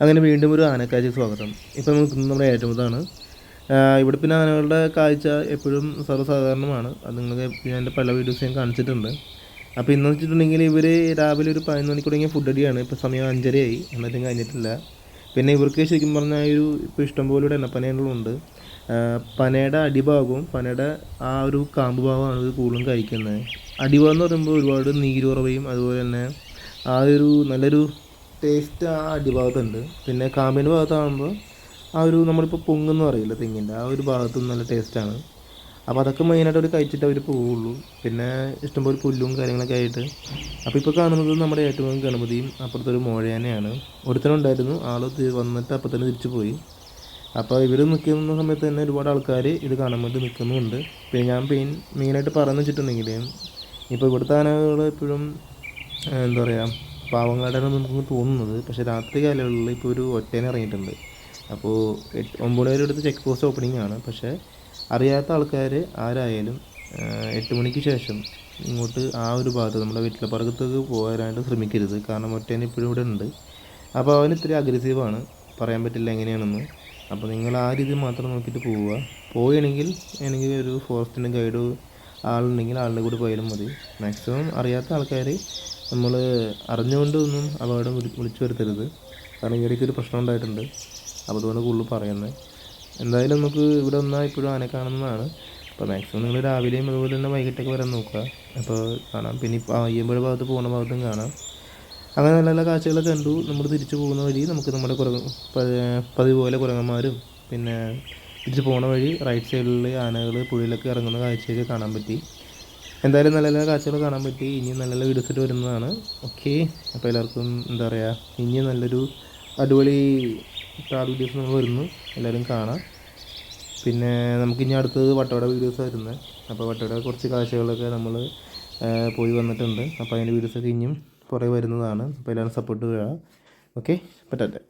അങ്ങനെ വീണ്ടും ഒരു ആനക്കാഴ്ച സ്വാഗതം. ഇപ്പോൾ നമുക്ക് നമ്മുടെ ഏറ്റുമുഖത്താണ്. ഇവിടെ പിന്നെ ആനകളുടെ കാഴ്ച എപ്പോഴും സർവ്വസാധാരണമാണ്. അത് നിങ്ങൾക്ക് ഞാൻ എൻ്റെ പല വീഡിയോസ് ഞാൻ കാണിച്ചിട്ടുണ്ട്. അപ്പോൾ ഇന്ന് വെച്ചിട്ടുണ്ടെങ്കിൽ ഇവർ രാവിലെ ഒരു 11 മണിക്ക് തുടങ്ങിയ ഫുഡ് അടിയാണ്. ഇപ്പോൾ സമയം 5:30 എന്നിട്ടും കഴിഞ്ഞിട്ടില്ല. പിന്നെ ഇവർക്ക് ശരിക്കും പറഞ്ഞാൽ ഇപ്പോൾ ഇഷ്ടംപോലെ ഒരു എണ്ണപ്പനകളുണ്ട്. പനയുടെ അടിഭാഗവും പനയുടെ ആ ഒരു കാമ്പ് ഭാഗമാണ് ഇത് കൂടുതലും കഴിക്കുന്നത്. അടിഭാഗം എന്ന് പറയുമ്പോൾ ഒരുപാട് നീരുറവയും അതുപോലെ തന്നെ ആ ഒരു നല്ലൊരു ടേസ്റ്റ് ആ അടിഭാഗത്തുണ്ട്. പിന്നെ കാമ്പിൻ്റെ ഭാഗത്താകുമ്പോൾ ആ ഒരു നമ്മളിപ്പോൾ പൊങ്ങെന്ന് പറയില്ല തെങ്ങിൻ്റെ ആ ഒരു ഭാഗത്തും നല്ല ടേസ്റ്റാണ്. അപ്പോൾ അതൊക്കെ മെയിനായിട്ട് അവർ കഴിച്ചിട്ട് അവർ പോവുള്ളൂ. പിന്നെ ഇഷ്ടംപോലെ പുല്ലും കാര്യങ്ങളൊക്കെ ആയിട്ട്. അപ്പോൾ ഇപ്പോൾ കാണുന്നത് നമ്മുടെ ഏറ്റവും ഗണപതിയും അപ്പുറത്തൊരു മോഴയാനയാണ്. ഒരുത്തനുണ്ടായിരുന്നു, ആൾ വന്നിട്ട് അപ്പം തന്നെ തിരിച്ചു പോയി. അപ്പോൾ ഇവർ നിൽക്കുന്ന സമയത്ത് തന്നെ ഒരുപാട് ആൾക്കാർ ഇത് കാണാൻ വേണ്ടി നിൽക്കുന്നുമുണ്ട്. പിന്നെ ഞാൻ മെയിനായിട്ട് പറഞ്ഞു വെച്ചിട്ടുണ്ടെങ്കിൽ ഇപ്പോൾ ഇവിടുത്തെ ആനകൾ എപ്പോഴും എന്താ പറയുക പാവങ്ങളുടെയാണ് നമുക്ക് തോന്നുന്നത്. പക്ഷേ രാത്രി കാലങ്ങളിൽ ഇപ്പോൾ ഒരു ഒറ്റേനെ ഇറങ്ങിയിട്ടുണ്ട്. അപ്പോൾ 9 മണി വരെ എടുത്ത് ചെക്ക് പോസ്റ്റ് ഓപ്പണിംഗ് ആണ്. പക്ഷേ അറിയാത്ത ആൾക്കാർ ആരായാലും 8 മണിക്ക് ശേഷം ഇങ്ങോട്ട് ആ ഒരു ഭാഗത്ത് നമ്മുടെ വീട്ടിലെ പറകത്തേക്ക് പോകാനായിട്ട് ശ്രമിക്കരുത്. കാരണം ഒറ്റേനെ ഇപ്പോഴും ഇവിടെ ഉണ്ട്. അപ്പോൾ അവൻ ഇത്തിരി അഗ്രസീവാണ്, പറയാൻ പറ്റില്ല എങ്ങനെയാണെന്ന്. അപ്പോൾ നിങ്ങൾ ആ രീതി മാത്രം നോക്കിയിട്ട് പോവുക. പോവുകയാണെങ്കിൽ ഒരു ഫോറസ്റ്റിൻ്റെ ഗൈഡ് ആളുണ്ടെങ്കിൽ ആളുടെ കൂടെ പോയാലും മതി. മാക്സിമം അറിയാത്ത ആൾക്കാർ നമ്മൾ അറിഞ്ഞുകൊണ്ടൊന്നും അപകടം വിളിച്ചു വരുത്തരുത്. കാരണം ഇടയ്ക്ക് ഒരു പ്രശ്നം ഉണ്ടായിട്ടുണ്ട്. അപ്പോൾ അതുകൊണ്ട് കൂടുതൽ പറയുന്നത്. എന്തായാലും നമുക്ക് ഇവിടെ വന്നാൽ ഇപ്പോഴും ആനയെ കാണുന്നതാണ്. അപ്പോൾ മാക്സിമം നിങ്ങൾ രാവിലെയും അതുപോലെ തന്നെ വൈകിട്ടൊക്കെ വരാൻ നോക്കുക. അപ്പോൾ കാണാം. പിന്നെ ഇപ്പോൾ അയ്യമ്പുഴ ഭാഗത്ത് പോകുന്ന ഭാഗത്തും കാണാം. അങ്ങനെ നല്ല നല്ല കാഴ്ചകളൊക്കെ കണ്ടു. നമ്മൾ തിരിച്ചു പോകുന്ന വഴി നമുക്ക് നമ്മുടെ പതിവ് പോലെ കുരങ്ങന്മാരും പിന്നെ തിരിച്ച് പോകുന്ന വഴി റൈറ്റ് സൈഡിൽ ആനകൾ പുഴയിലൊക്കെ ഇറങ്ങുന്ന കാഴ്ചയൊക്കെ കാണാൻ പറ്റി. എന്തായാലും നല്ല നല്ല കാഴ്ചകൾ കാണാൻ പറ്റി. ഇനിയും നല്ല നല്ല വീഡിയോസ് വരുന്നതാണ്. ഓക്കെ, അപ്പോൾ എല്ലാവർക്കും എന്താ പറയുക, ഇനിയും നല്ലൊരു അടിപൊളി ട്രാവൽ വീഡിയോസ് നമ്മൾ വരുന്നു. എല്ലാവരും കാണാം. പിന്നെ നമുക്കിനി അടുത്തത് വട്ടവട വീഡിയോസ് വരുന്നത്. അപ്പോൾ വട്ടവട കുറച്ച് കാഴ്ചകളൊക്കെ നമ്മൾ പോയി വന്നിട്ടുണ്ട്. അപ്പോൾ അതിൻ്റെ വീഡിയോസൊക്കെ ഇനിയും കുറേ വരുന്നതാണ്. അപ്പോൾ എല്ലാവരും സപ്പോർട്ട് ചെയ്യുക. ഓക്കെ, പറ്റട്ടെ.